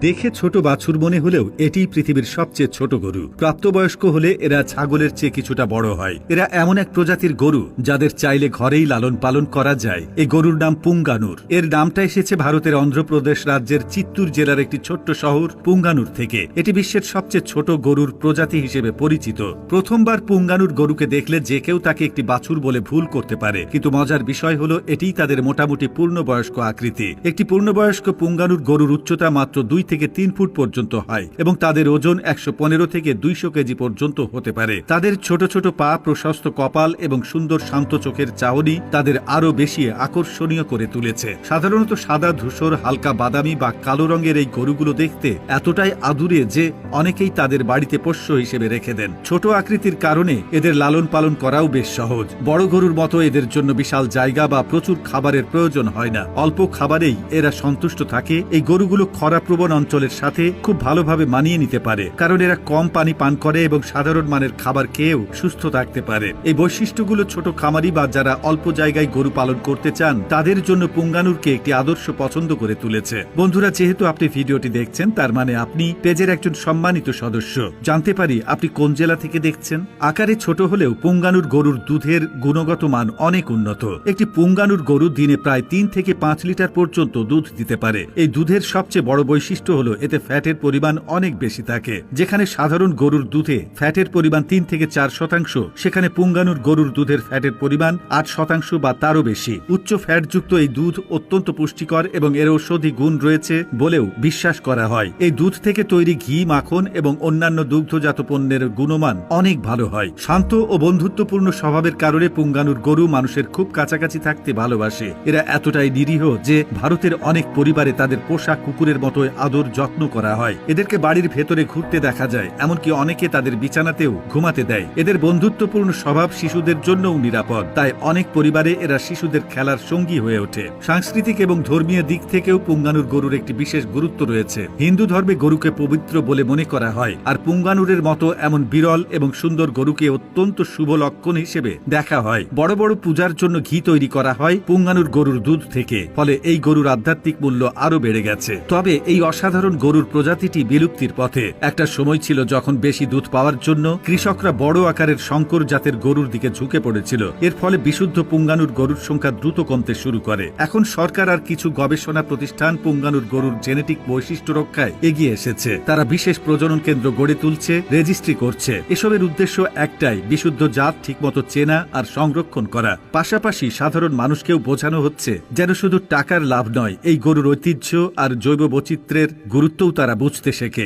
দেখে ছোট বাছুর মনে হলেও এটি পৃথিবীর সবচেয়ে ছোট গরু। প্রাপ্তবয়স্ক হলে এরা ছাগলের চেয়ে কিছুটা বড় হয়। এরা এমন এক প্রজাতির গরু যাদের চাইলে ঘরেই লালন পালন করা যায়। এই গরুর নাম পুঙ্গানুর। এর নামটা এসেছে ভারতের অন্ধ্রপ্রদেশ রাজ্যের চিত্তুর জেলার একটি ছোট্ট শহর পুঙ্গানুর থেকে। এটি বিশ্বের সবচেয়ে ছোট গরুর প্রজাতি হিসেবে পরিচিত। প্রথমবার পুঙ্গানুর গরুকে দেখলে যে কেউ তাকে একটি বাছুর বলে ভুল করতে পারে, কিন্তু মজার বিষয় হলো এটিই তাদের মোটামুটি পূর্ণবয়স্ক আকৃতি। একটি পূর্ণবয়স্ক পুঙ্গানুর গরুর উচ্চতা মাত্র 2 থেকে 3 ফুট পর্যন্ত হয় এবং তাদের ওজন 115 থেকে 200 কেজি পর্যন্ত হতে পারে। তাদের ছোট ছোট পা, প্রশস্ত কপাল এবং সুন্দর শান্ত চোখের চাহনি তাদের আরো বেশি আকর্ষণীয় করে তুলেছে। সাধারণত সাদা, ধূসর, হালকা বাদামি বা কালো রঙের এই গরুগুলো দেখতে এতটাই আদুরে যে অনেকেই তাদের বাড়িতে পোষ্য হিসেবে রেখে দেন। ছোট আকৃতির কারণে এদের লালন পালন করাও বেশ সহজ। বড় গরুর মতো এদের জন্য বিশাল জায়গা বা প্রচুর খাবারের প্রয়োজন হয় না। অল্প খাবারেই এরা সন্তুষ্ট থাকে। এই গরুগুলো খরাপ্রবণ অঞ্চলের সাথে খুব ভালোভাবে মানিয়ে নিতে পারে, কারণ এরা কম পানি পান করে এবং সাধারণ মানের খাবার খেয়েও সুস্থ থাকতে পারে। এই বৈশিষ্ট্যগুলো ছোট খামারি বা যারা অল্প জায়গায় গরু পালন করতে চান তাদের জন্য পুঙ্গানুরকে একটি আদর্শ পছন্দ করে তুলেছে। বন্ধুরা, যেহেতু আপনি ভিডিওটি দেখছেন তার মানে আপনি পেজের একজন সম্মানিত সদস্য। জানতে পারি আপনি কোন জেলা থেকে দেখছেন। আকারে ছোট হলেও পুঙ্গানুর গরুর দুধের গুণগত মান অনেক উন্নত। একটি পুঙ্গানুর গরু দিনে প্রায় 3 থেকে 5 লিটার পর্যন্ত দুধ দিতে পারে। এই দুধের সবচেয়ে বড় বৈশিষ্ট্য হলো এতে ফ্যাটের পরিমাণ অনেক বেশি থাকে। যেখানে সাধারণ গরুর দুধে ফ্যাটের পরিমাণ 3 থেকে 4%, সেখানে পুঙ্গানুর গরুর দুধের ফ্যাটের পরিমাণ 8% বা তারও বেশি। উচ্চ ফ্যাটযুক্ত এই দুধ অত্যন্ত পুষ্টিকর এবং এর ঔষধি গুণ রয়েছে বলেও বিশ্বাস করা হয়। এই দুধ থেকে তৈরি ঘি, মাখন এবং অন্যান্য দুগ্ধজাত পণ্যের গুণমান অনেক ভালো হয়। শান্ত ও বন্ধুত্বপূর্ণ স্বভাবের কারণে পুঙ্গানুর গরু মানুষের খুব কাছাকাছি থাকতে ভালোবাসে। এরা এতটাই নিরীহ যে ভারতের অনেক পরিবারে তাদের পোষা কুকুরের মতো আদর যত্ন করা হয়। এদেরকে বাড়ির ভেতরে ঘুরতে দেখা যায়, এমনকি অনেকে তাদের বিছানাতেও ঘুমাতে দেয়। এদের বন্ধুত্বপূর্ণ স্বভাব শিশুদের জন্যও নিরাপদ, তাই অনেক পরিবারে এরা শিশুদের খেলার সঙ্গী হয়ে ওঠে। সাংস্কৃতিক এবং ধর্মীয় দিক থেকেও পুঙ্গানুর গরুর একটি বিশেষ গুরুত্ব রয়েছে। হিন্দু ধর্মে গরুকে পবিত্র বলে মনে করা হয়, আর পুঙ্গানুরের মতো এমন বিরল এবং সুন্দর গরুকে অত্যন্ত শুভ লক্ষণ হিসেবে দেখা হয়। বড় বড় পূজার জন্য ঘি তৈরি করা হয় পুঙ্গানুর গরুর দুধ থেকে, ফলে এই গরুর আধ্যাত্মিক মূল্য আরো বেড়ে গেছে। তবে এই অসাধারণ গরুর প্রজাতিটি বিলুপ্তির পথে। একটা সময় ছিল যখন বেশি দুধ পাওয়ার জন্য কৃষকরা বড় আকারের শঙ্কর জাতের গরুর দিকে ঝুঁকে পড়েছিল। এর ফলে বিশুদ্ধ পুঙ্গানুর গরুর সংখ্যা দ্রুত কমতে শুরু করে। এখন সরকার আর কিছু গবেষণা প্রতিষ্ঠান পুঙ্গানুর গরুর জেনেটিক বৈশিষ্ট্য রক্ষায় এগিয়ে এসেছে। তারা বিশেষ প্রজনন কেন্দ্র গড়ে তুলছে, রেজিস্ট্রি করছে। এসবের উদ্দেশ্য একটাই, বিশুদ্ধ জাত ঠিকমতো চেনা আর সংরক্ষণ করা। পাশাপাশি সাধারণ মানুষকেও বোঝানো হচ্ছে যেন শুধু টাকার লাভ নয়, এই গরুর ঐতিহ্য আর জৈব বৈচিত্র্যের গুরুত্বও তারা বুঝতে শেখে।